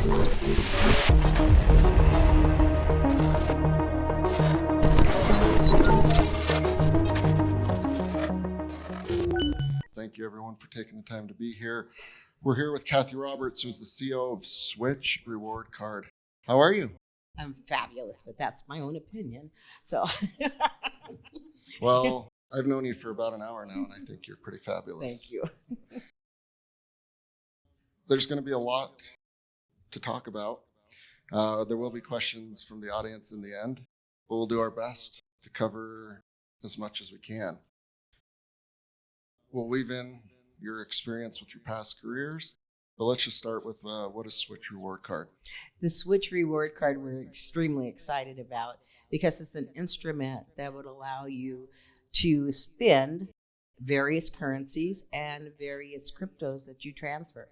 Thank you, everyone, for taking the time to be here. We're here with Kathy Roberts, who's the CEO of Switch Reward Card. How are you? I'm fabulous, but that's my own opinion. So, Well, I've known you for about an hour now, and I think you're pretty fabulous. thank you. There's going to be a lot to talk about. There will be questions from the audience in the end, but we'll do our best to cover as much as we can. We'll weave in your experience with your past careers, but let's just start with what is Switch Reward Card? The Switch Reward Card we're extremely excited about because it's an instrument that would allow you to spend various currencies and various cryptos that you transfer.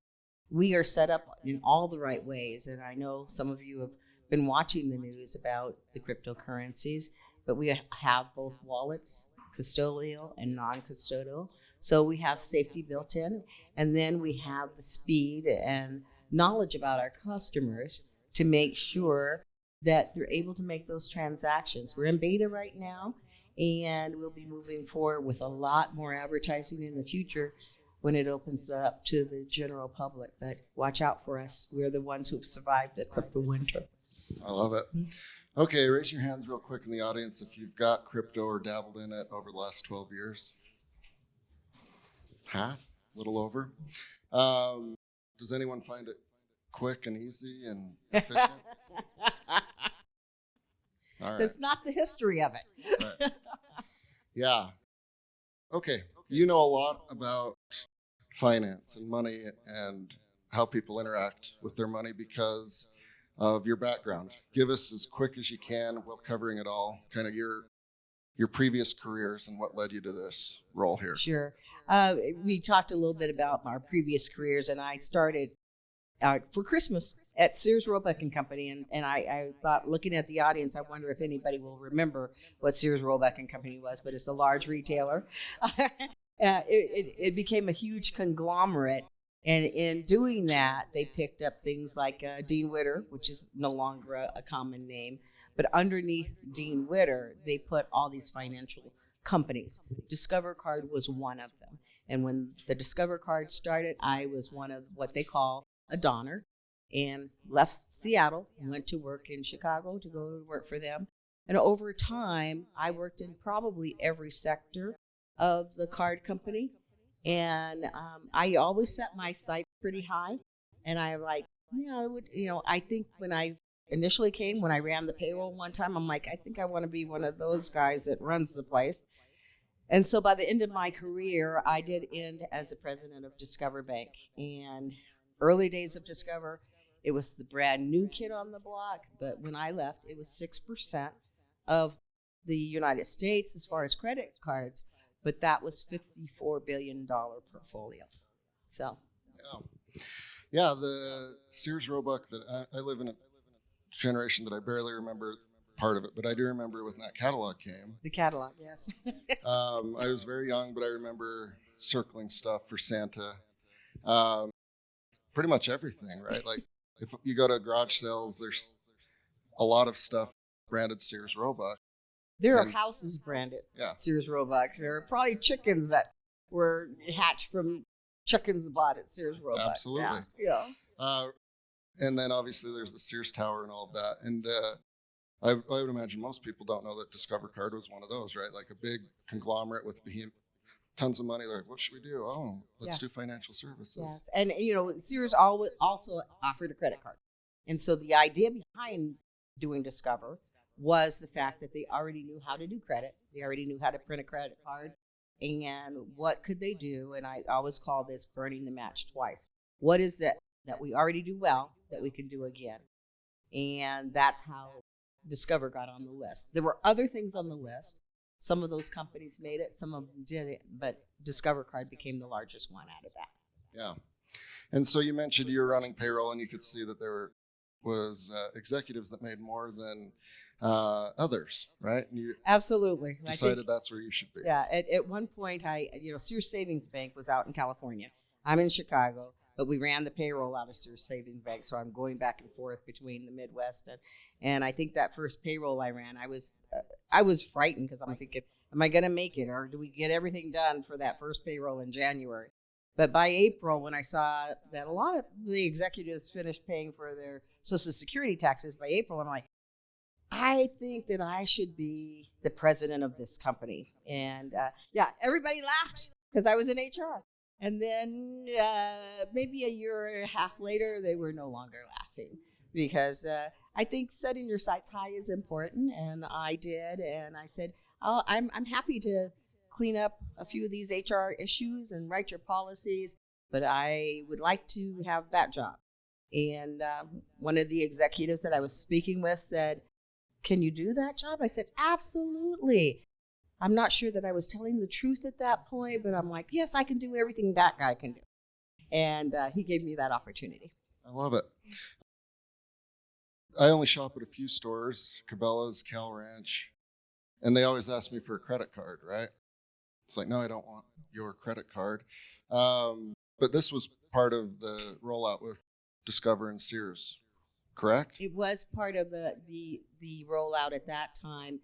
We are set up in all the right ways, and I know some of you have been watching the news about the cryptocurrencies, but we have both wallets, custodial and non-custodial. So we have safety built in, and then we have the speed and knowledge about our customers to make sure that they're able to make those transactions. We're in beta right now, and we'll be moving forward with a lot more advertising in the future when it opens up to the general public. But watch out for us. We're the ones who've survived the crypto winter. I love it. Okay, raise your hands real quick in the audience if you've got crypto or dabbled in it over the last 12 years. Half, a little over. Does anyone find it quick and easy and efficient? All right. That's not the history of it. Right. Yeah. Okay. You know a lot about finance and money and how people interact with their money because of your background. Give us as quick as you can, while covering it all, kind of your previous careers and what led you to this role here. Sure. We talked a little bit about our previous careers, and I started for Christmas at Sears, Roebuck and Company, and I thought, looking at the audience, I wonder if anybody will remember what Sears, Roebuck and Company was, but it's a large retailer. It became a huge conglomerate, and in doing that, they picked up things like Dean Witter, which is no longer a common name. But underneath Dean Witter, they put all these financial companies. Discover Card was one of them. And when the Discover Card started, I was one of what they call a donor, and left Seattle and went to work in Chicago to go to work for them. And over time, I worked in probably every sector of the card company. And I always set my sights pretty high. And I I think when I initially came, when I ran the payroll one time, I'm like, I think I want to be one of those guys that runs the place. And so by the end of my career, I did end as the president of Discover Bank. And early days of Discover, it was the brand new kid on the block. But when I left, it was 6% of the United States as far as credit cards. But that was $54 billion portfolio. So. Yeah, the Sears Roebuck that I live in a generation that I barely remember part of it, but I do remember when that catalog came. The catalog, yes. I was very young, but I remember circling stuff for Santa. Pretty much everything, right? Like if you go to garage sales, there's a lot of stuff branded Sears Roebuck. There are houses branded Sears Roebuck. There are probably chickens that were hatched from chickens bought at Sears Roebuck. Absolutely. Yeah. And then obviously there's the Sears Tower and all of that. And I would imagine most people don't know that Discover Card was one of those, right? Like a big conglomerate with tons of money. They're like, what should we do? Oh, let's do financial services. Yes. And, Sears also offered a credit card. And so the idea behind doing Discover was the fact that they already knew how to do credit. They already knew how to print a credit card. And what could they do? And I always call this burning the match twice. What is it that we already do well that we can do again? And that's how Discover got on the list. There were other things on the list. Some of those companies made it, some of them didn't, but Discover Card became the largest one out of that. Yeah. And so you mentioned you were running payroll, and you could see that there was executives that made more than others, right? And you absolutely decided that's where you should be. Yeah. At one point, Sears Savings Bank was out in California. I'm in Chicago, but we ran the payroll out of Sears Savings Bank. So I'm going back and forth between the Midwest, and I think that first payroll I ran, I was frightened because I'm thinking, am I going to make it, or do we get everything done for that first payroll in January? But by April, when I saw that a lot of the executives finished paying for their Social Security taxes by April, I'm like, I think that I should be the president of this company. And yeah, everybody laughed because I was in HR. And then maybe a year and a half later, they were no longer laughing because I think setting your sights high is important. And I did. And I said, I'm happy to clean up a few of these HR issues and write your policies, but I would like to have that job. And one of the executives that I was speaking with said, can you do that job? I said, absolutely. I'm not sure that I was telling the truth at that point, but I'm like, yes, I can do everything that guy can do. And he gave me that opportunity. I love it. I only shop at a few stores, Cabela's, Cal Ranch, and they always ask me for a credit card, right? It's like, no, I don't want your credit card. But this was part of the rollout with Discover and Sears, correct? It was part of the rollout at that time.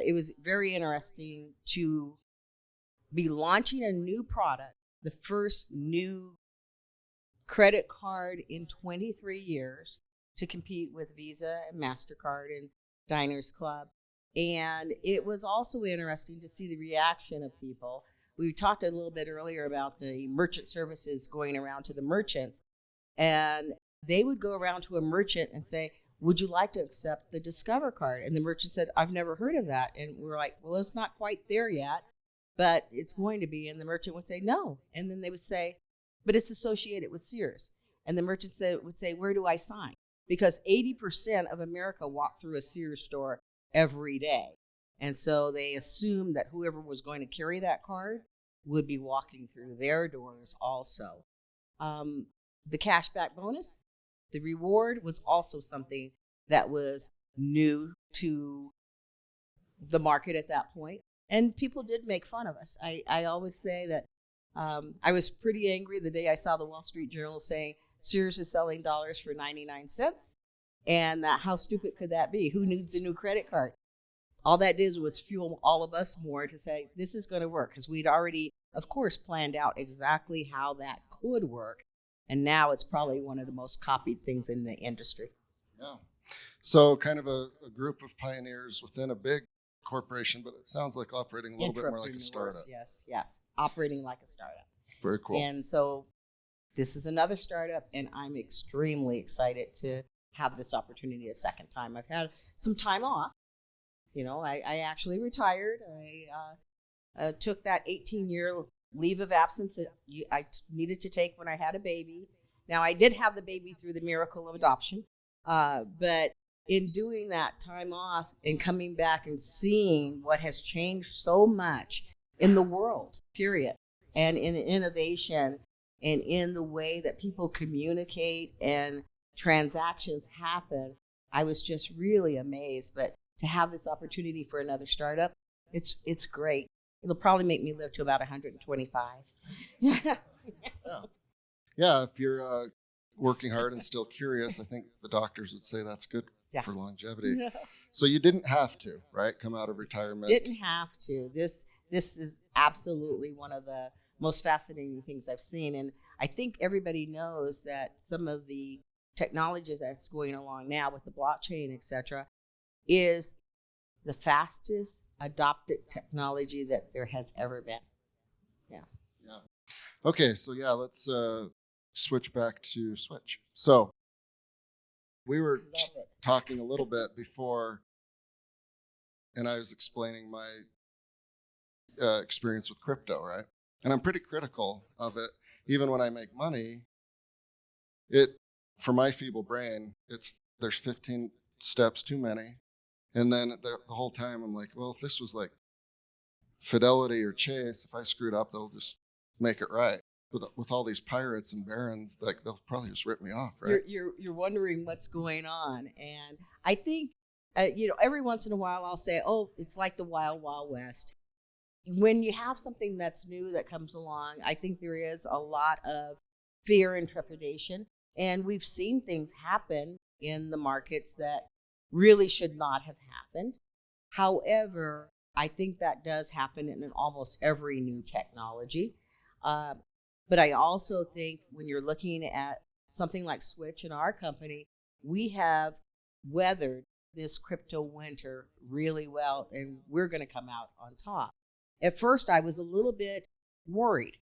It was very interesting to be launching a new product, the first new credit card in 23 years to compete with Visa and MasterCard and Diners Club. And it was also interesting to see the reaction of people. We talked a little bit earlier about the merchant services going around to the merchants, and they would go around to a merchant and say, would you like to accept the Discover card? And the merchant said, I've never heard of that. And we're like, well, it's not quite there yet, but it's going to be. And the merchant would say, no. And then they would say, but it's associated with Sears. And the merchant would say, where do I sign? Because 80% of America walked through a Sears store every day. And so they assumed that whoever was going to carry that card would be walking through their doors also. The cashback bonus, the reward, was also something that was new to the market at that point. And people did make fun of us. I always say that I was pretty angry the day I saw the Wall Street Journal saying Sears is selling dollars for 99 cents. And how stupid could that be? Who needs a new credit card? All that did was fuel all of us more to say, this is going to work. Because we'd already, of course, planned out exactly how that could work. And now it's probably one of the most copied things in the industry. Yeah. So kind of a group of pioneers within a big corporation, but it sounds like operating a little bit more like a startup. Yes. Operating like a startup. Very cool. And so this is another startup, and I'm extremely excited to have this opportunity a second time. I've had some time off. You know, I actually retired. I took that 18-year leave of absence that I needed to take when I had a baby. Now, I did have the baby through the miracle of adoption, but in doing that time off and coming back and seeing what has changed so much in the world, period, and in innovation and in the way that people communicate and transactions happen, I was just really amazed. But to have this opportunity for another startup, it's great. It'll probably make me live to about 125. Yeah. Yeah, if you're working hard and still curious, I think the doctors would say that's good for longevity. Yeah. So you didn't have to, right? Come out of retirement. Didn't have to. This is absolutely one of the most fascinating things I've seen. And I think everybody knows that some of the technologies that's going along now with the blockchain, et cetera, is the fastest adopted technology that there has ever been. Yeah. Okay, so let's switch back to Switch. So we were talking a little bit before, and I was explaining my experience with crypto, right? And I'm pretty critical of it. Even when I make money, for my feeble brain, there's 15 steps too many. And then the whole time I'm like, well, if this was like Fidelity or Chase, if I screwed up, they'll just make it right. But with all these pirates and barons, like, they'll probably just rip me off, right? You're wondering what's going on. And I think, every once in a while I'll say, oh, it's like the Wild Wild West. When you have something that's new that comes along, I think there is a lot of fear and trepidation. And we've seen things happen in the markets that really should not have happened. However, I think that does happen in almost every new technology. Uh, but I also think when you're looking at something like Switch in our company, we have weathered this crypto winter really well, and we're going to come out on top. At first, I was a little bit worried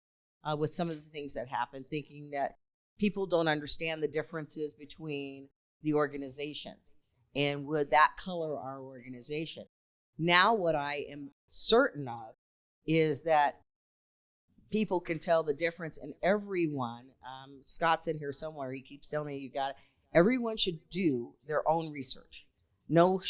with some of the things that happened, thinking that people don't understand the differences between the organizations and would that color our organization. Now, what I am certain of is that people can tell the difference, and everyone, Scott's in here somewhere, he keeps telling me you got it. Everyone should do their own research. No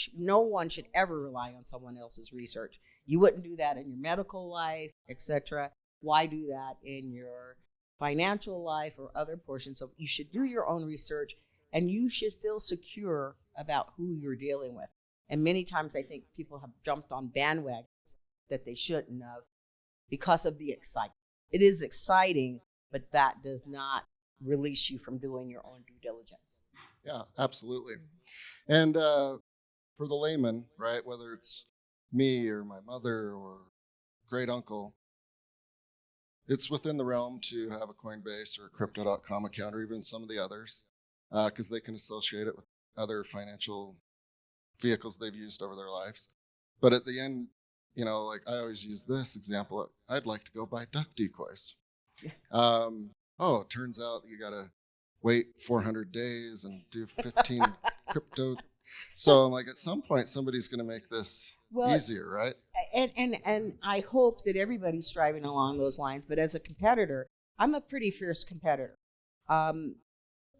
one should ever rely on someone else's research. You wouldn't do that in your medical life, etc. Why do that in your financial life or other portions? So you should do your own research, and you should feel secure about who you're dealing with. And many times I think people have jumped on bandwagons that they shouldn't have because of the excitement. It is exciting, but that does not release you from doing your own due diligence. Yeah, absolutely. And for the layman, right, whether it's me or my mother or great uncle, it's within the realm to have a Coinbase or a Crypto.com account or even some of the others because they can associate it with other financial vehicles they've used over their lives. But at the end, like I always use this example, I'd like to go buy duck decoys. It turns out you got to wait 400 days and do 15 crypto. So I'm like, at some point, somebody's going to make this easier, right? And I hope that everybody's striving along those lines. But as a competitor, I'm a pretty fierce competitor.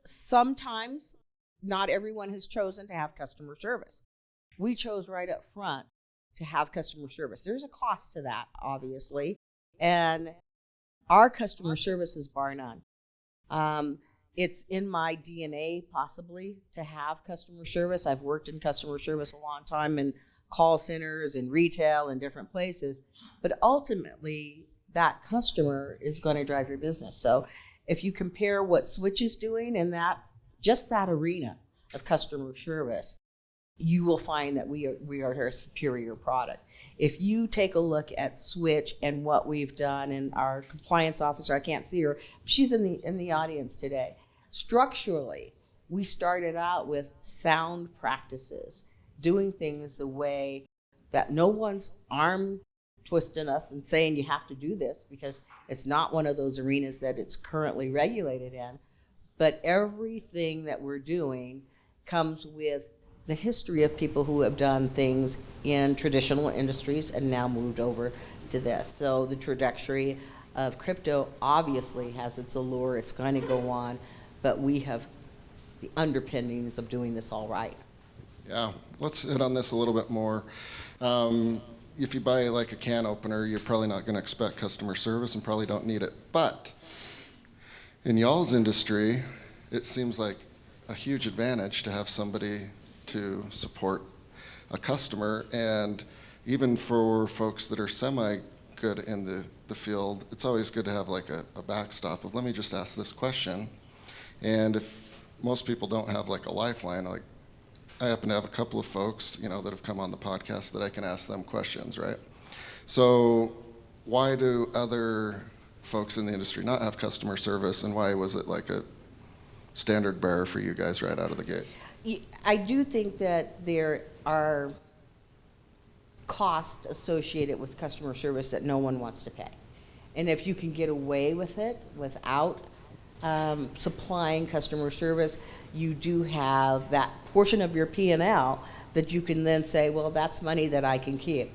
Sometimes not everyone has chosen to have customer service. We chose right up front to have customer service. There's a cost to that, obviously. And our customer service is bar none. It's in my DNA, possibly, to have customer service. I've worked in customer service a long time in call centers and retail and different places. But ultimately, that customer is going to drive your business. So if you compare what Switch is doing in just that arena of customer service, you will find that we are a superior product. If you take a look at Switch and what we've done, and our compliance officer, I can't see her, she's in the audience today. Structurally, we started out with sound practices, doing things the way that no one's arm twisting us and saying you have to do this, because it's not one of those arenas that it's currently regulated in. But everything that we're doing comes with the history of people who have done things in traditional industries and now moved over to this. So the trajectory of crypto obviously has its allure. It's going to go on, but we have the underpinnings of doing this all right. Yeah, let's hit on this a little bit more. If you buy like a can opener, you're probably not going to expect customer service and probably don't need it. But in y'all's industry, it seems like a huge advantage to have somebody to support a customer. And even for folks that are semi-good in the field, it's always good to have like a backstop of, let me just ask this question. And if most people don't have like a lifeline, like I happen to have a couple of folks, that have come on the podcast that I can ask them questions, right? So why do other folks in the industry not have customer service, and why was it like a standard bearer for you guys right out of the gate? I do think that there are costs associated with customer service that no one wants to pay. And if you can get away with it without supplying customer service, you do have that portion of your P&L that you can then say, well, that's money that I can keep.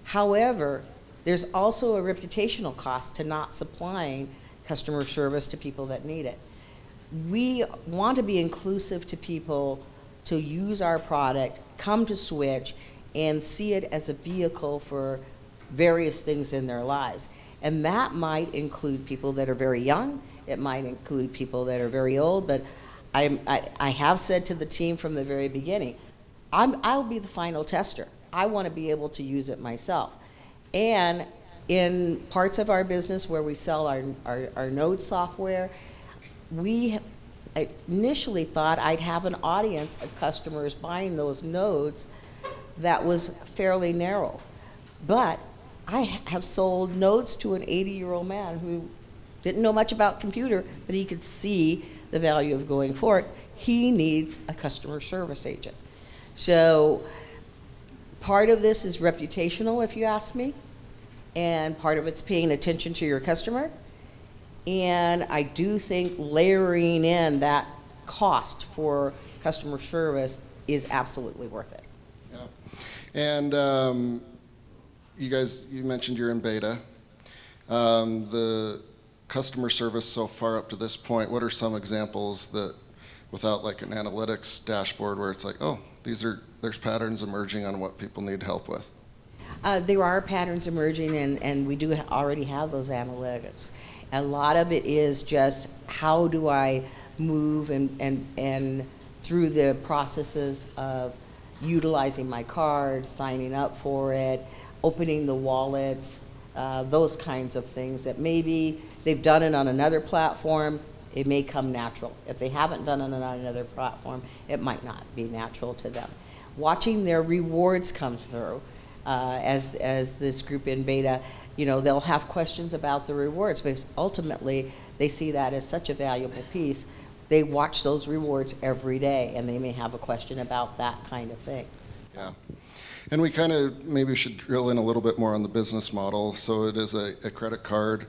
However, there's also a reputational cost to not supplying customer service to people that need it. We want to be inclusive to people to use our product, come to Switch, and see it as a vehicle for various things in their lives. And that might include people that are very young. It might include people that are very old. But I have said to the team from the very beginning, I'll be the final tester. I want to be able to use it myself. And in parts of our business where we sell our node software, we initially thought I'd have an audience of customers buying those nodes that was fairly narrow. But I have sold nodes to an 80-year-old man who didn't know much about computer, but he could see the value of going for it. He needs a customer service agent. So part of this is reputational, if you ask me, and part of it's paying attention to your customer. And I do think layering in that cost for customer service is absolutely worth it. Yeah. And you mentioned you're in beta. The customer service so far up to this point, what are some examples that, without like an analytics dashboard where it's like, oh, there's patterns emerging on what people need help with? There are patterns emerging, and we do already have those analytics. A lot of it is just how do I move and through the processes of utilizing my card, signing up for it, opening the wallets, those kinds of things that maybe they've done it on another platform, it may come natural. If they haven't done it on another platform, it might not be natural to them. Watching their rewards come through, as this group in beta, they'll have questions about the rewards, because ultimately they see that as such a valuable piece. They watch those rewards every day, and they may have a question about that kind of thing. Yeah. And we kind of maybe should drill in a little bit more on the business model. So it is a credit card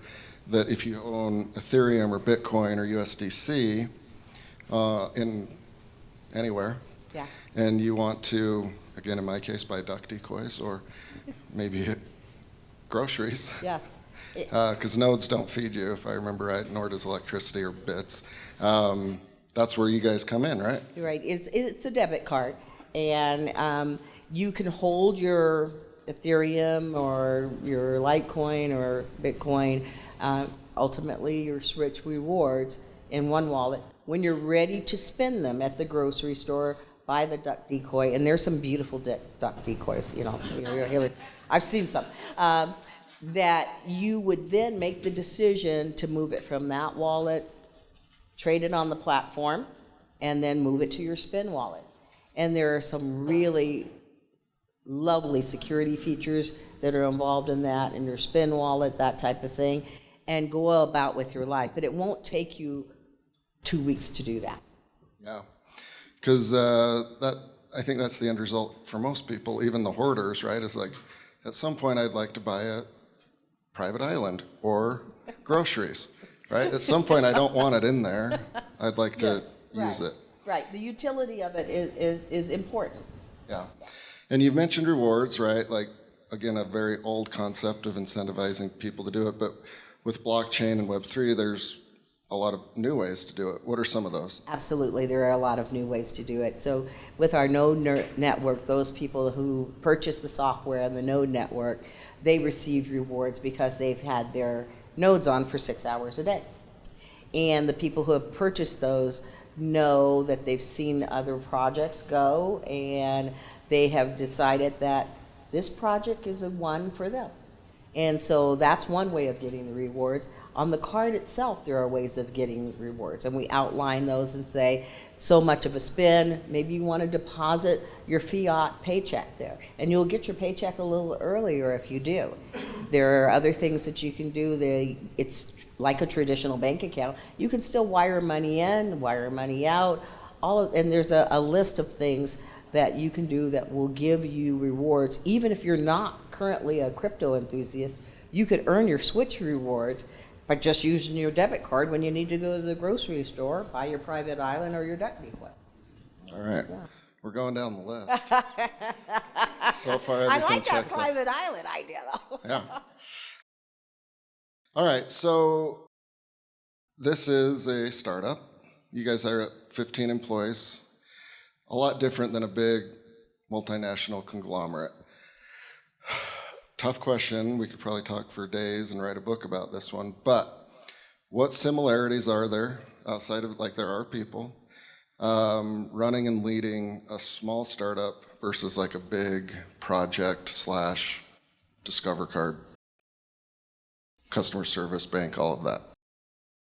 that if you own Ethereum or Bitcoin or USDC in anywhere, Yeah. and you want to, again in my case, buy duck decoys or maybe groceries. Yes. Because nodes don't feed you, if I remember right, nor does electricity or bits. That's where you guys come in, right? You're right. It's a debit card, and you can hold your Ethereum or your Litecoin or Bitcoin, ultimately your Switch rewards in one wallet. When you're ready to spend them at the grocery store, buy the duck decoy, and there's some beautiful duck decoys. I've seen some. That you would then make the decision to move it from that wallet, trade it on the platform, and then move it to your spin wallet. And there are some really lovely security features that are involved in that, in your spin wallet, that type of thing, and go about with your life. But it won't take you 2 weeks to do that. Yeah, because I think that's the end result for most people, even the hoarders, right? Is like, at some point I'd like to buy a private island or groceries, right? At some point I don't want it in there. I'd like to use it. Right. The utility of it is important. Yeah. And you've mentioned rewards, right? Like, again, a very old concept of incentivizing people to do it. But with blockchain and Web3, there's a lot of new ways to do it. What are some of those? Absolutely. There are a lot of new ways to do it. So with our node network, those people who purchase the software on the node network, they receive rewards because they've had their nodes on for 6 hours a day. And the people who have purchased those know that they've seen other projects go, and they have decided that this project is a one for them. And so that's one way of getting the rewards. On the card itself, there are ways of getting rewards, and we outline those and say, so much of a spin, maybe you want to deposit your fiat paycheck there, and you'll get your paycheck a little earlier if you do. There are other things that you can do. It's like a traditional bank account. You can still wire money in, wire money out, and there's a list of things that you can do that will give you rewards. Even if you're not currently a crypto enthusiast, you could earn your Switch rewards by just using your debit card when you need to go to the grocery store, buy your private island or your duck decoy. All right. Yeah. We're going down the list. So far, everything I like that checks private island idea, though. Yeah. All right. So this is a startup. You guys are at 15 employees. A lot different than a big multinational conglomerate. Tough question. We could probably talk for days and write a book about this one. But what similarities are there outside of, like, there are people running and leading a small startup versus like a big project / Discover card, customer service, bank, all of that?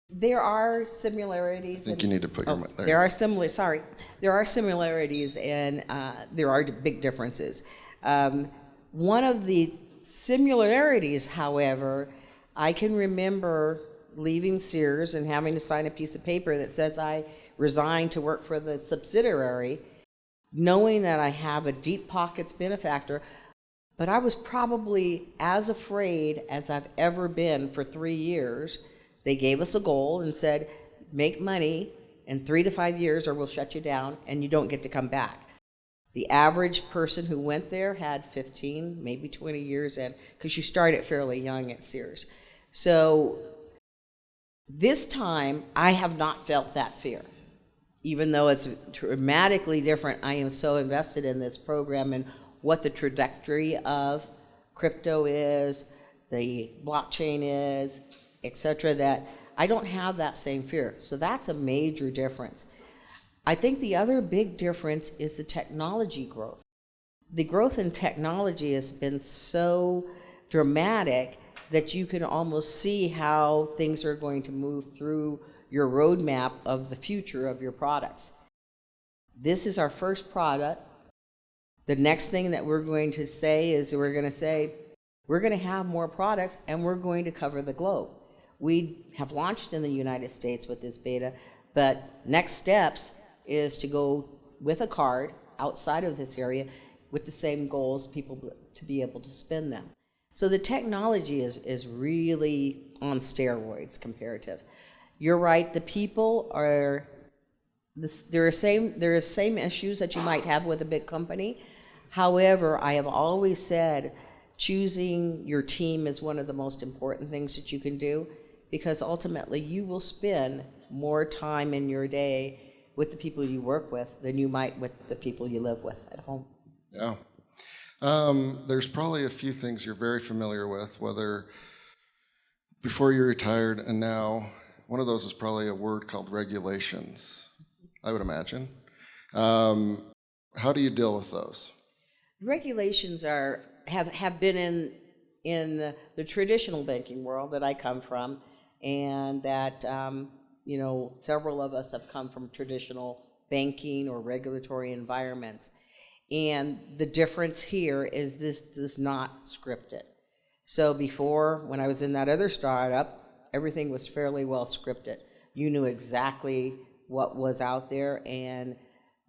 There are I similarities. think you need to put your mic there. There are similar. Sorry, there are similarities, and there are big differences. One of the similarities, however, I can remember leaving Sears and having to sign a piece of paper that says I resigned to work for the subsidiary, knowing that I have a deep pockets benefactor, but I was probably as afraid as I've ever been for 3 years. They gave us a goal and said, make money in 3 to 5 years or we'll shut you down and you don't get to come back. The average person who went there had 15, maybe 20 years in, because you started fairly young at Sears. So this time, I have not felt that fear. Even though it's dramatically different, I am so invested in this program and what the trajectory of crypto is, the blockchain is, etc., that I don't have that same fear. So that's a major difference. I think the other big difference is the technology growth. The growth in technology has been so dramatic that you can almost see how things are going to move through your roadmap of the future of your products. This is our first product. The next thing that we're going to say is we're going to have more products and we're going to cover the globe. We have launched in the United States with this beta, but next steps is to go with a card outside of this area with the same goals, people to be able to spend them. So the technology is really on steroids comparative. You're right, the people are, there are same issues that you might have with a big company. However, I have always said choosing your team is one of the most important things that you can do, because ultimately you will spend more time in your day with the people you work with than you might with the people you live with at home. Yeah. There's probably a few things you're very familiar with, whether before you retired and now. One of those is probably a word called regulations, I would imagine. How do you deal with those? Regulations have been in the traditional banking world that I come from, and that several of us have come from traditional banking or regulatory environments. And the difference here is this does not script it. So before, when I was in that other startup, everything was fairly well scripted. You knew exactly what was out there, and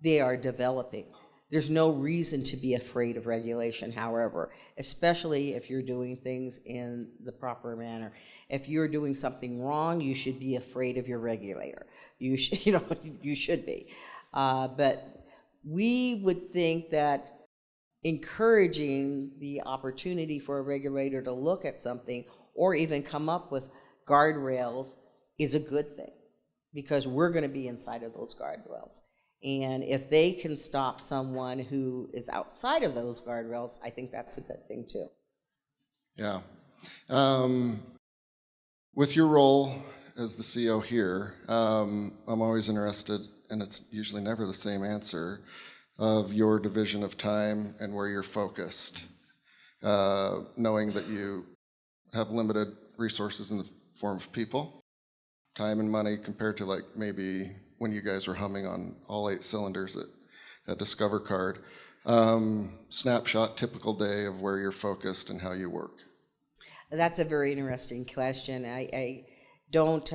they are developing. There's no reason to be afraid of regulation, however, especially if you're doing things in the proper manner. If you're doing something wrong, you should be afraid of your regulator. You should be. But we would think that encouraging the opportunity for a regulator to look at something or even come up with guardrails is a good thing, because we're going to be inside of those guardrails. And if they can stop someone who is outside of those guardrails, I think that's a good thing too. Yeah. With your role as the CEO here, I'm always interested, and it's usually never the same answer, of your division of time and where you're focused, knowing that you have limited resources in the form of people, time and money, compared to like maybe when you guys were humming on all 8 cylinders at Discover Card. Snapshot, typical day of where you're focused and how you work. That's a very interesting question. I don't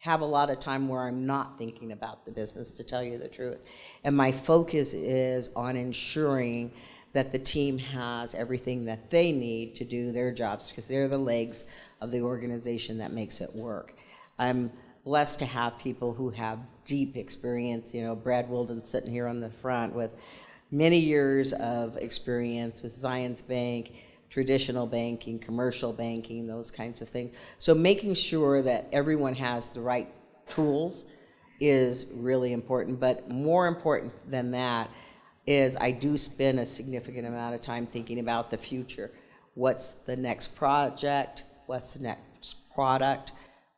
have a lot of time where I'm not thinking about the business, to tell you the truth. And my focus is on ensuring that the team has everything that they need to do their jobs, because they're the legs of the organization that makes it work. I'm blessed to have people who have deep experience. Brad Wilden sitting here on the front with many years of experience with Zions Bank, traditional banking, commercial banking, those kinds of things. So making sure that everyone has the right tools is really important. But more important than that is I do spend a significant amount of time thinking about the future. What's the next project? What's the next product?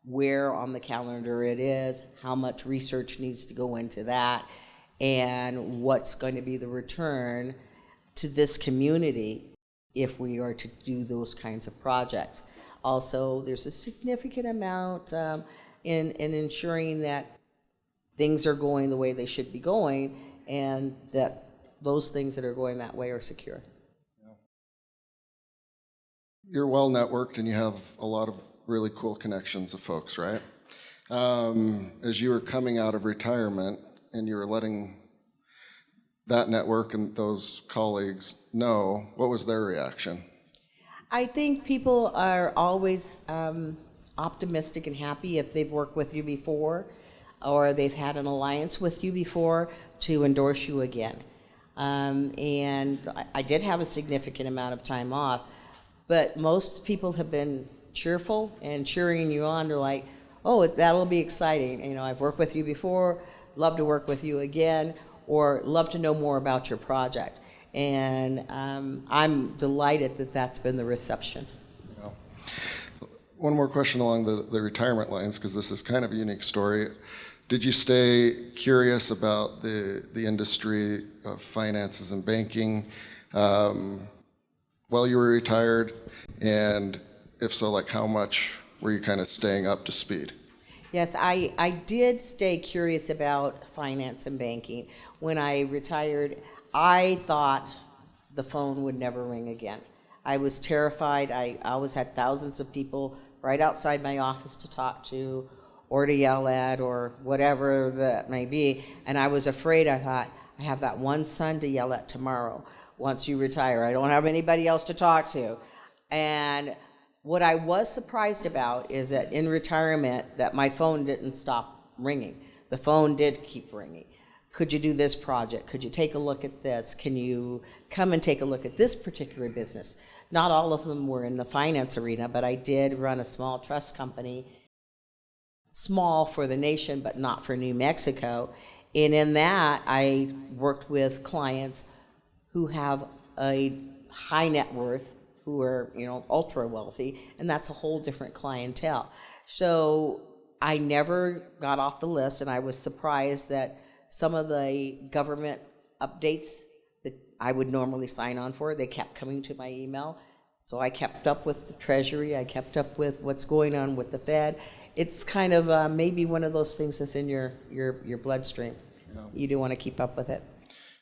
Where on the calendar it is? How much research needs to go into that? And what's going to be the return to this community if we are to do those kinds of projects? Also, there's a significant amount in ensuring that things are going the way they should be going, and that those things that are going that way are secure. You're well networked and you have a lot of really cool connections of folks, right? As you were coming out of retirement and you were letting that network and those colleagues know, what was their reaction? I think people are always optimistic and happy if they've worked with you before or they've had an alliance with you before to endorse you again. And I did have a significant amount of time off, but most people have been cheerful and cheering you on. They're like, oh, that'll be exciting. You know, I've worked with you before, love to work with you again, or love to know more about your project. And I'm delighted that that's been the reception. Yeah. One more question along the retirement lines, because this is kind of a unique story. Did you stay curious about the industry of finances and banking while you were retired? And if so, like how much were you kind of staying up to speed? Yes, I did stay curious about finance and banking. When I retired, I thought the phone would never ring again. I was terrified. I always had thousands of people right outside my office to talk to or to yell at or whatever that may be. And I was afraid. I thought, I have that one son to yell at tomorrow once you retire. I don't have anybody else to talk to. And what I was surprised about is that in retirement that my phone didn't stop ringing. The phone did keep ringing. Could you do this project? Could you take a look at this? Can you come and take a look at this particular business? Not all of them were in the finance arena, but I did run a small trust company, small for the nation, but not for New Mexico. And in that, I worked with clients who have a high net worth, who are, you know, ultra wealthy, and that's a whole different clientele. So I never got off the list, and I was surprised that some of the government updates that I would normally sign on for, they kept coming to my email. So I kept up with the Treasury, I kept up with what's going on with the Fed. It's kind of maybe one of those things that's in your bloodstream. Yeah. You do want to keep up with it.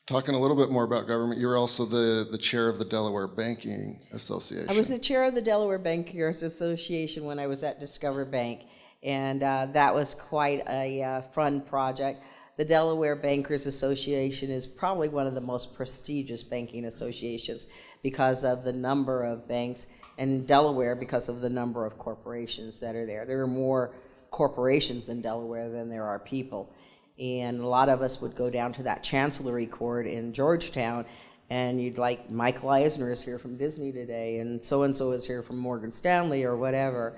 Talking a little bit more about government, you're also the chair of the Delaware Banking Association. I was the chair of the Delaware Bankers Association when I was at Discover Bank, and that was quite a fun project. The Delaware Bankers Association is probably one of the most prestigious banking associations because of the number of banks, and Delaware because of the number of corporations that are there. There are more corporations in Delaware than there are people. And a lot of us would go down to that Chancellery Court in Georgetown, and you'd like, Michael Eisner is here from Disney today, and so is here from Morgan Stanley or whatever.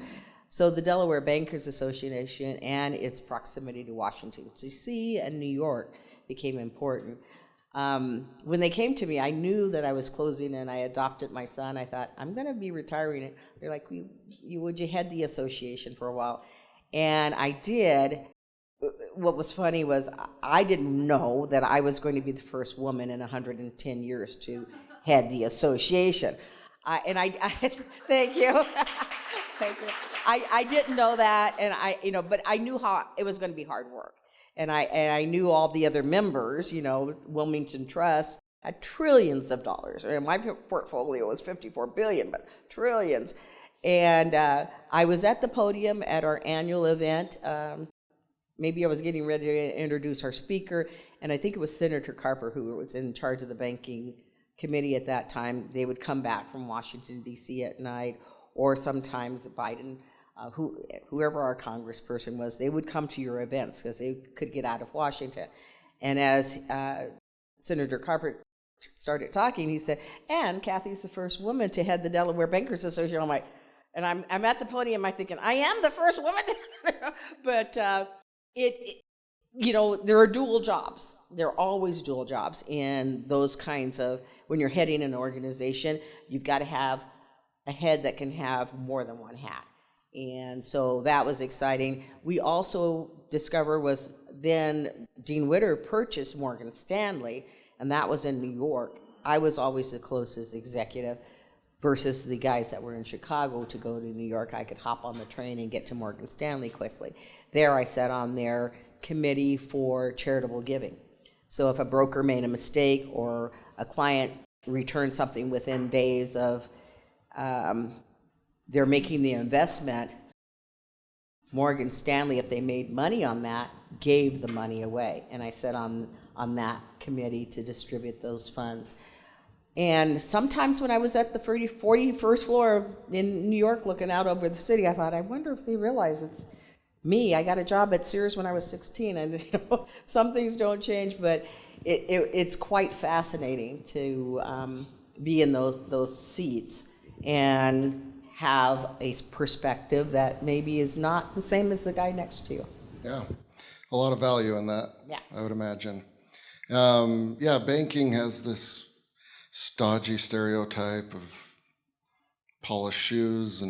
So the Delaware Bankers Association and its proximity to Washington, D.C. and New York became important. When they came to me, I knew that I was closing and I adopted my son. I thought, I'm going to be retiring. They're like, would you head the association for a while? And I did. What was funny was I didn't know that I was going to be the first woman in 110 years to head the association. Thank you. Thank you. I didn't know that, and but I knew how it was going to be hard work. And I knew all the other members, Wilmington Trust had trillions of dollars. My portfolio was $54 billion, but trillions. And I was at the podium at our annual event. Maybe I was getting ready to introduce our speaker, and I think it was Senator Carper who was in charge of the banking committee at that time. They would come back from Washington, D.C. at night, or sometimes Biden, whoever our congressperson was, they would come to your events because they could get out of Washington. And as Senator Carper started talking, he said, and Kathy's the first woman to head the Delaware Bankers Association. I'm like, and I'm at the podium, I'm thinking, I am the first woman, but there are dual jobs. There are always dual jobs in those kinds of, when you're heading an organization, you've got to have a head that can have more than one hat. And so that was exciting. We also discovered was then Dean Witter purchased Morgan Stanley, and that was in New York. I was always the closest executive. versus the guys that were in Chicago to go to New York. I could hop on the train and get to Morgan Stanley quickly. There I sat on their committee for charitable giving. So if a broker made a mistake or a client returned something within days of they're making the investment, Morgan Stanley, if they made money on that, gave the money away. And I sat on that committee to distribute those funds. And sometimes when I was at the 41st floor in New York looking out over the city, I thought, I wonder if they realize it's me. I got a job at Sears when I was 16, and some things don't change, but it's quite fascinating to be in those seats and have a perspective that maybe is not the same as the guy next to you. Yeah, a lot of value in that, Yeah. I would imagine. Banking has this stodgy stereotype of polished shoes,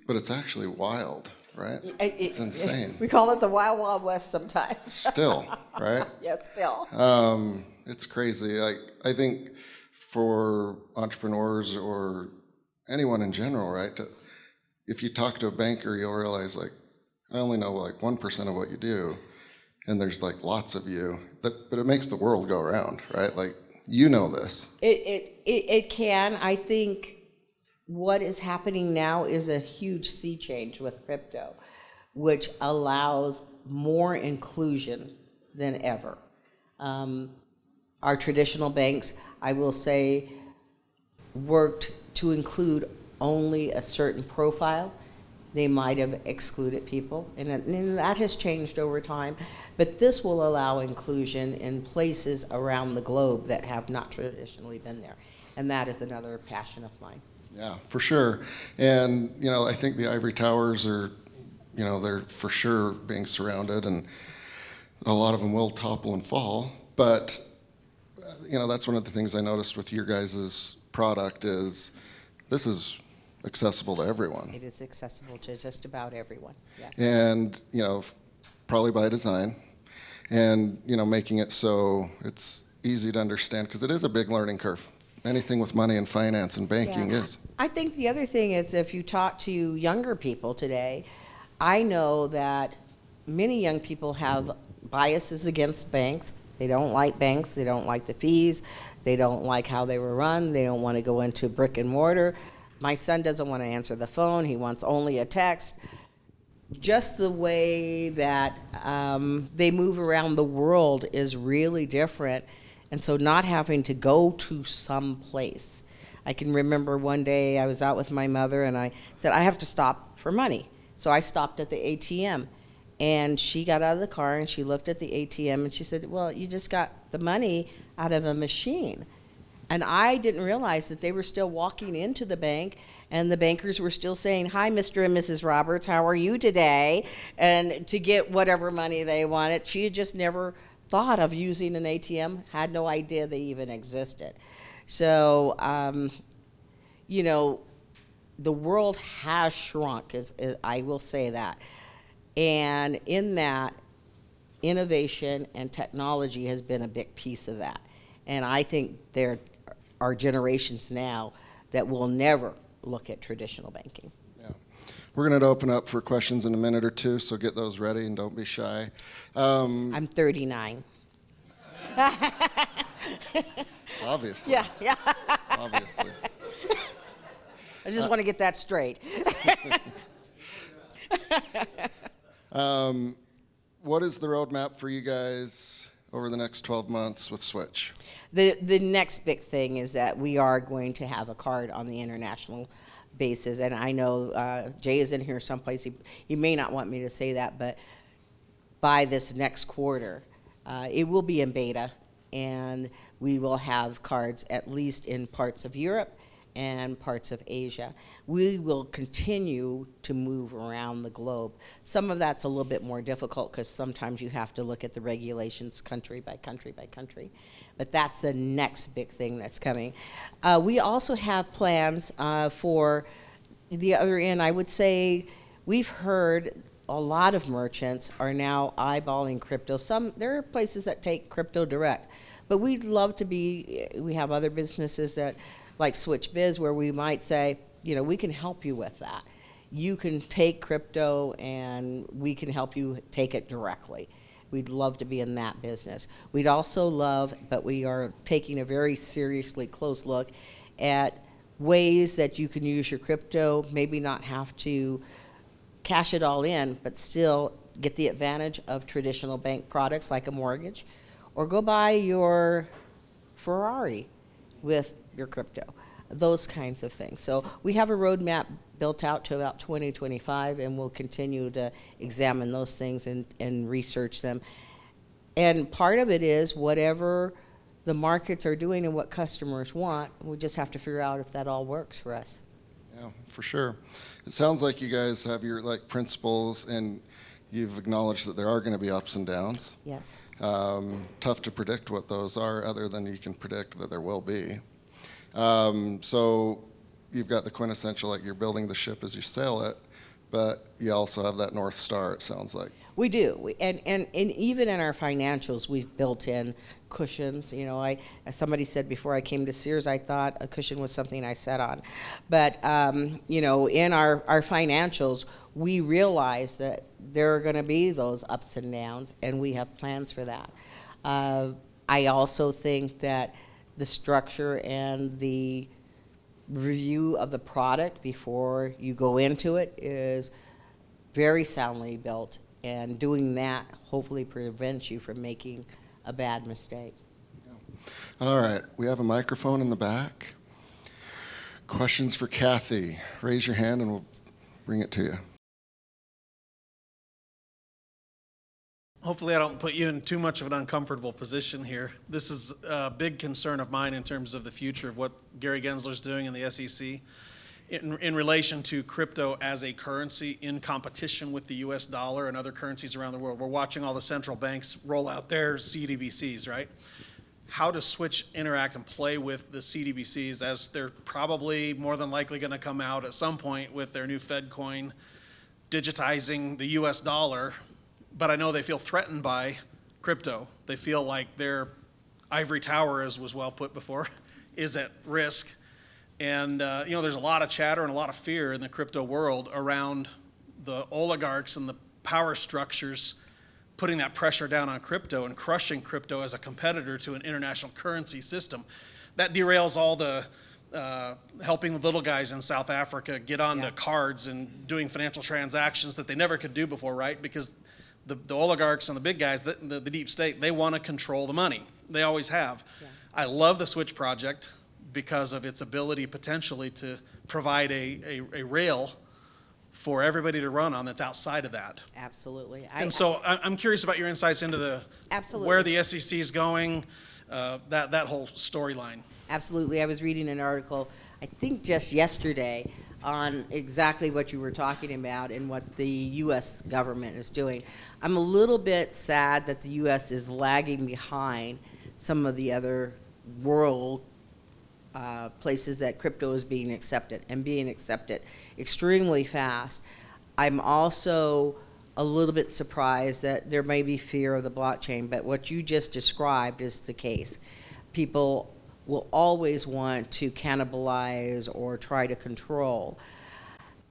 but it's actually wild, right? It's insane. We call it the Wild Wild West sometimes. Still, right? Yeah, still. It's crazy. I think for entrepreneurs or anyone in general, right? If you talk to a banker, you'll realize I only know 1% of what you do, and there's lots of you. But it makes the world go around, right? You know this. It can. I think what is happening now is a huge sea change with crypto, which allows more inclusion than ever. Our traditional banks, I will say, worked to include only a certain profile. They might have excluded people, and that has changed over time. But this will allow inclusion in places around the globe that have not traditionally been there. And that is another passion of mine. Yeah, for sure. And, I think the ivory towers are, they're for sure being surrounded, and a lot of them will topple and fall. But, that's one of the things I noticed with your guys' product is this is accessible to everyone. It is accessible to just about everyone, yes. And, probably by design, and, making it so it's easy to understand, because it is a big learning curve. Anything with money and finance and banking is. I think the other thing is, if you talk to younger people today, I know that many young people have biases against banks. They don't like banks. They don't like the fees. They don't like how they were run. They don't want to go into brick and mortar. My son doesn't want to answer the phone. He wants only a text. Just the way that they move around the world is really different. And so not having to go to some place. I can remember one day I was out with my mother and I said, I have to stop for money. So I stopped at the ATM. And she got out of the car and she looked at the ATM and she said, well, you just got the money out of a machine. And I didn't realize that they were still walking into the bank and the bankers were still saying, hi, Mr. and Mrs. Roberts, how are you today? And to get whatever money they wanted. She had just never thought of using an ATM, had no idea they even existed. So, the world has shrunk, I will say that. And in that, innovation and technology has been a big piece of that. And I think there are generations now that will never look at traditional banking. Yeah. We're going to open up for questions in a minute or two, so get those ready and don't be shy. I'm 39. Obviously. Yeah. Obviously. I just want to get that straight. What is the roadmap for you guys over the next 12 months with Switch? The next big thing is that we are going to have a card on the international basis. And I know Jay is in here someplace. He may not want me to say that, but by this next quarter, it will be in beta. And we will have cards at least in parts of Europe and parts of Asia. We will continue to move around the globe. Some of that's a little bit more difficult because sometimes you have to look at the regulations country by country by country. But that's the next big thing that's coming. We also have plans for the other end. I would say we've heard a lot of merchants are now eyeballing crypto. There are places that take crypto direct, but we'd love to be, we have other businesses that like Switch Biz, where we might say, we can help you with that. You can take crypto and we can help you take it directly. We'd love to be in that business. We'd also love, but we are taking a very seriously close look at ways that you can use your crypto, maybe not have to cash it all in, but still get the advantage of traditional bank products like a mortgage, or go buy your Ferrari with your crypto, those kinds of things. So we have a roadmap built out to about 2025, and we'll continue to examine those things and research them. And part of it is whatever the markets are doing and what customers want, we just have to figure out if that all works for us. Yeah, for sure. It sounds like you guys have your principles, and you've acknowledged that there are going to be ups and downs. Yes. Tough to predict what those are, other than you can predict that there will be. So you've got the quintessential, you're building the ship as you sail it, but you also have that North Star, it sounds like. We do, and even in our financials, we've built in cushions. As somebody said before I came to Sears, I thought a cushion was something I sat on. But, in our financials, we realize that there are going to be those ups and downs, and we have plans for that. I also think that the structure and the review of the product before you go into it is very soundly built. And doing that hopefully prevents you from making a bad mistake. Yeah. All right, we have a microphone in the back. Questions for Kathy? Raise your hand and we'll bring it to you. Hopefully I don't put you in too much of an uncomfortable position here. This is a big concern of mine in terms of the future of what Gary Gensler's doing in the SEC. In relation to crypto as a currency in competition with the US dollar and other currencies around the world. We're watching all the central banks roll out their CDBCs, right? How does Switch interact and play with the CDBCs, as they're probably more than likely going to come out at some point with their new Fed coin digitizing the US dollar, but I know they feel threatened by crypto. They feel like their ivory tower, as was well put before, is at risk. And, there's a lot of chatter and a lot of fear in the crypto world around the oligarchs and the power structures putting that pressure down on crypto and crushing crypto as a competitor to an international currency system. That derails all the helping the little guys in South Africa get onto cards and doing financial transactions that they never could do before, right? Because the oligarchs and the big guys, the deep state, they want to control the money. They always have. Yeah. I love the Switch project because of its ability potentially to provide a rail for everybody to run on that's outside of that. Absolutely. So I'm curious about your insights into where the SEC is going, that whole storyline. Absolutely. I was reading an article, I think just yesterday, on exactly what you were talking about and what the U.S. government is doing. I'm a little bit sad that the U.S. is lagging behind some of the other world places that crypto is being accepted extremely fast. I'm also a little bit surprised that there may be fear of the blockchain, but what you just described is the case. People will always want to cannibalize or try to control.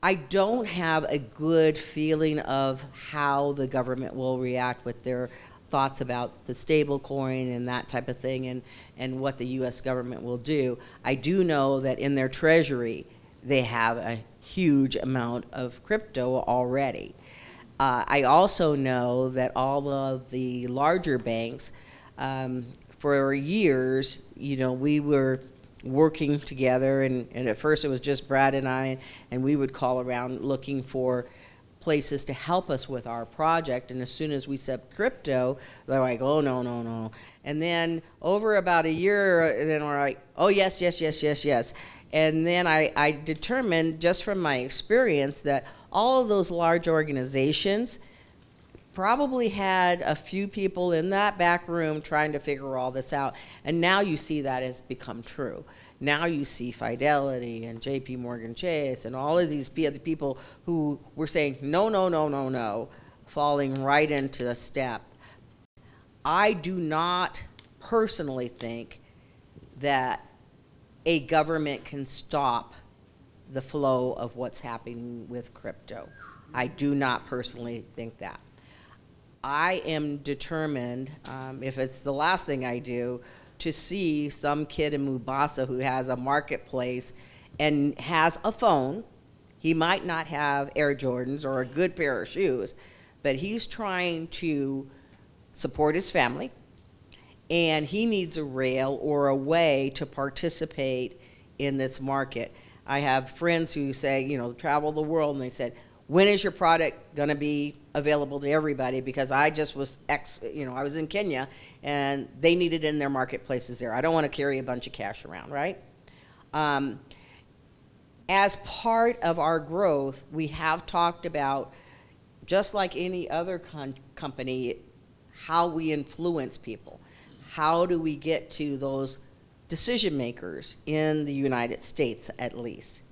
I don't have a good feeling of how the government will react with their thoughts about the stable coin and that type of thing, and what the U.S. government will do. I do know that in their treasury, they have a huge amount of crypto already. I also know that all of the larger banks, for years, we were working together, and at first it was just Brad and I, and we would call around looking for places to help us with our project. And as soon as we said crypto, they're like, oh, no. And then over about a year, then we're like, oh, yes. And then I determined, just from my experience, that all of those large organizations probably had a few people in that back room trying to figure all this out. And now you see that has become true. Now you see Fidelity and JP Morgan Chase and all of these other people who were saying, no, falling right into a step. I do not personally think that a government can stop the flow of what's happening with crypto. I do not personally think that. I am determined, if it's the last thing I do, to see some kid in Mombasa who has a marketplace and has a phone. He might not have Air Jordans or a good pair of shoes, but he's trying to support his family, and he needs a rail or a way to participate in this market. I have friends who say, you know, travel the world, and they said, when is your product going to be available to everybody? Because I just was, I was in Kenya, and they need it in their marketplaces there. I don't want to carry a bunch of cash around, right? As part of our growth, we have talked about, just like any other company, how we influence people. How do we get to those decision makers in the United States, at least?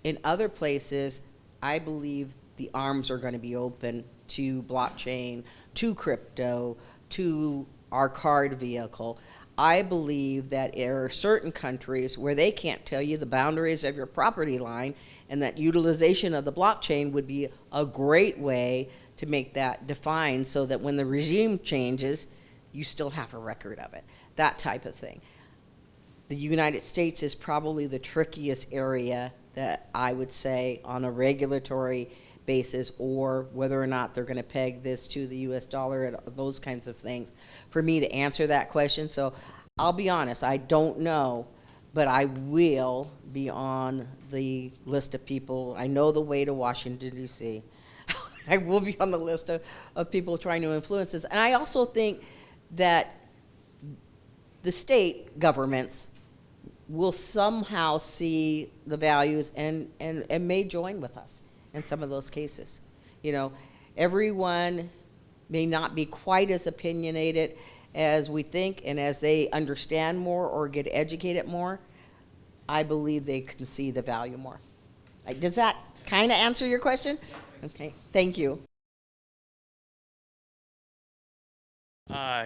In other places, I believe the arms are going to be open to blockchain, to crypto, to our card vehicle. I believe that there are certain countries where they can't tell you the boundaries of your property line, and that utilization of the blockchain would be a great way to make that defined, so that when the regime changes, you still have a record of it, that type of thing. The United States is probably the trickiest area that I would say on a regulatory basis, or whether or not they're going to peg this to the US dollar and those kinds of things, for me to answer that question. So I'll be honest, I don't know, but I will be on the list of people. I know the way to Washington, D.C. I will be on the list of people trying to influence this. And I also think that the state governments will somehow see the values and may join with us in some of those cases. You know, everyone may not be quite as opinionated as we think, and as they understand more or get educated more, I believe they can see the value more. Does that kind of answer your question? Okay, thank you.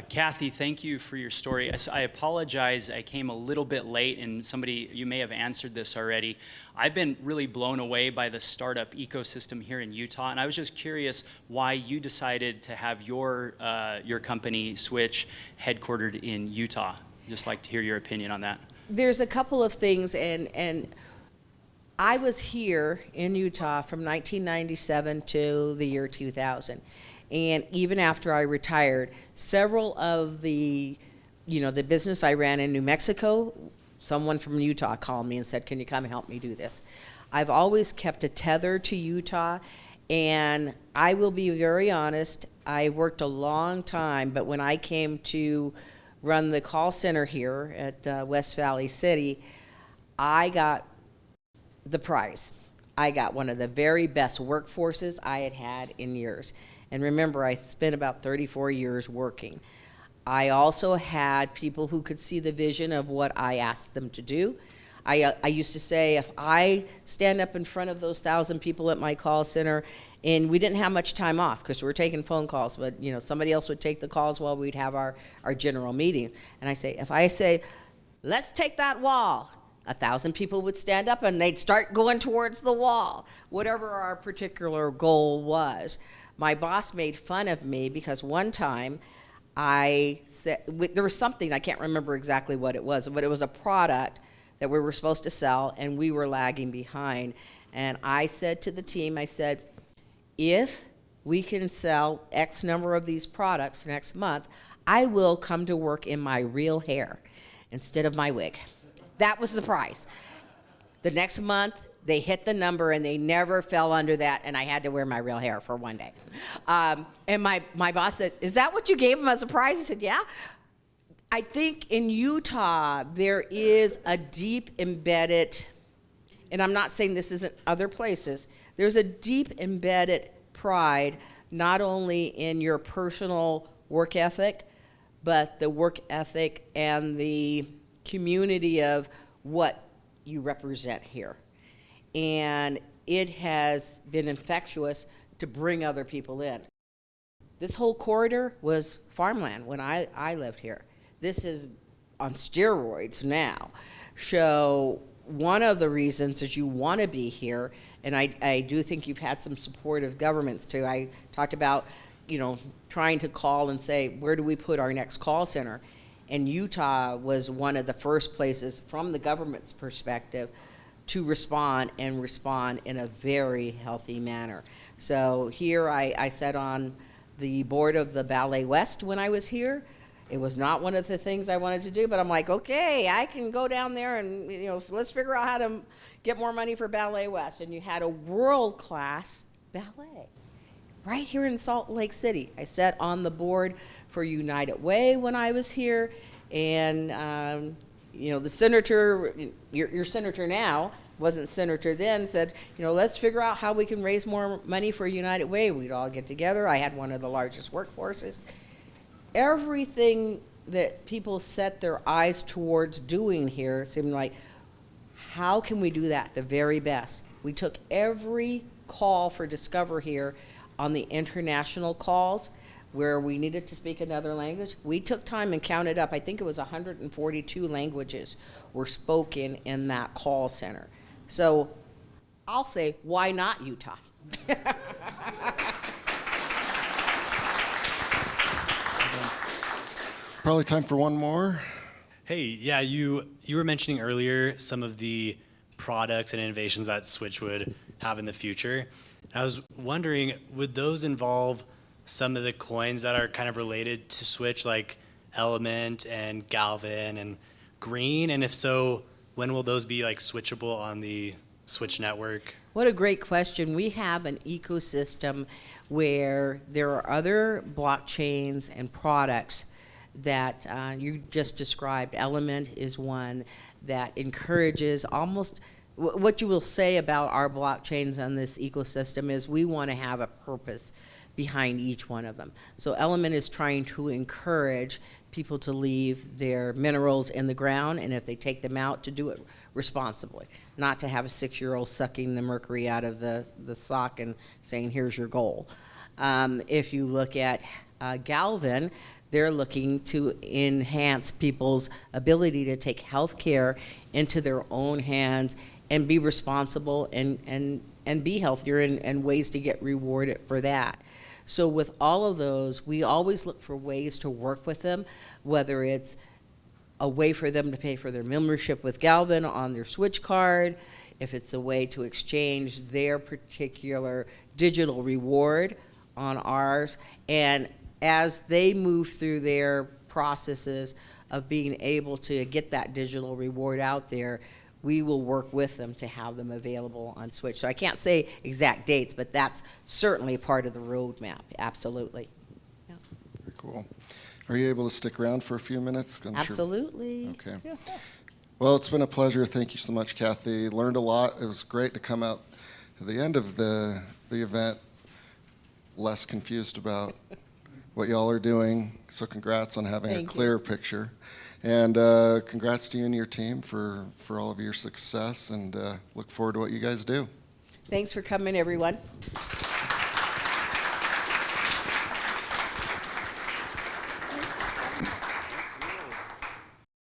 Kathy, thank you for your story. I apologize, I came a little bit late, and you may have answered this already. I've been really blown away by the startup ecosystem here in Utah, and I was just curious why you decided to have your company switch headquartered in Utah. Just like to hear your opinion on that. There's a couple of things, and I was here in Utah from 1997 to the year 2000. And even after I retired, several of the business I ran in New Mexico, someone from Utah called me and said, can you come help me do this? I've always kept a tether to Utah, and I will be very honest, I worked a long time, but when I came to run the call center here at West Valley City, I got the prize. I got one of the very best workforces I had had in years. And remember, I spent about 34 years working. I also had people who could see the vision of what I asked them to do. I used to say, if I stand up in front of those 1,000 people at my call center, and we didn't have much time off because we were taking phone calls, but somebody else would take the calls while we'd have our general meeting. And if I say, let's take that wall, 1,000 people would stand up and they'd start going towards the wall, whatever our particular goal was. My boss made fun of me because one time I said, there was something, I can't remember exactly what it was, but it was a product that we were supposed to sell and we were lagging behind. And I said to the team, I said, if we can sell X number of these products next month, I will come to work in my real hair instead of my wig. That was the price. The next month, they hit the number and they never fell under that, and I had to wear my real hair for one day. And my boss said, is that what you gave him as a prize? I said, yeah. I think in Utah, there is a deep embedded, and I'm not saying this isn't other places, there's a deep embedded pride, not only in your personal work ethic, but the work ethic and the community of what you represent here. And it has been infectious to bring other people in. This whole corridor was farmland when I lived here. This is on steroids now. So one of the reasons is you want to be here, and I do think you've had some supportive governments too. I talked about, trying to call and say, where do we put our next call center? And Utah was one of the first places from the government's perspective to respond in a very healthy manner. So here I sat on the board of the Ballet West when I was here. It was not one of the things I wanted to do, but I'm like, okay, I can go down there and, let's figure out how to get more money for Ballet West. And you had a world-class ballet right here in Salt Lake City. I sat on the board for United Way when I was here, and the senator, your senator now, wasn't senator then, said, let's figure out how we can raise more money for United Way. We'd all get together. I had one of the largest workforces. Everything that people set their eyes towards doing here seemed like, how can we do that the very best? We took every call for Discover here on the international calls where we needed to speak another language. We took time and counted up. I think it was 142 languages were spoken in that call center. So I'll say, why not Utah? Probably time for one more. Hey, yeah, you were mentioning earlier some of the products and innovations that Switch would have in the future. I was wondering, would those involve some of the coins that are kind of related to Switch, like Element and Galvin and Green? And if so, when will those be like switchable on the Switch network? What a great question. We have an ecosystem where there are other blockchains and products that you just described. Element is one that encourages almost, what you will say about our blockchains on this ecosystem is we want to have a purpose behind each one of them. So Element is trying to encourage people to leave their minerals in the ground, and if they take them out, to do it responsibly, not to have a 6-year-old sucking the mercury out of the sock and saying, here's your goal. If you look at Galvin, they're looking to enhance people's ability to take health care into their own hands and be responsible and be healthier, and ways to get rewarded for that. So with all of those, we always look for ways to work with them, whether it's a way for them to pay for their membership with Galvin on their Switch card, if it's a way to exchange their particular digital reward on ours. And as they move through their processes of being able to get that digital reward out there, we will work with them to have them available on Switch. So I can't say exact dates, but that's certainly part of the roadmap, absolutely. Yeah. Very cool. Are you able to stick around for a few minutes? Absolutely. Okay. Well, it's been a pleasure. Thank you so much, Kathy. Learned a lot. It was great to come out at the end of the event less confused about what y'all are doing. So congrats on having a clear picture. And congrats to you and your team for all of your success, and look forward to what you guys do. Thanks for coming, everyone.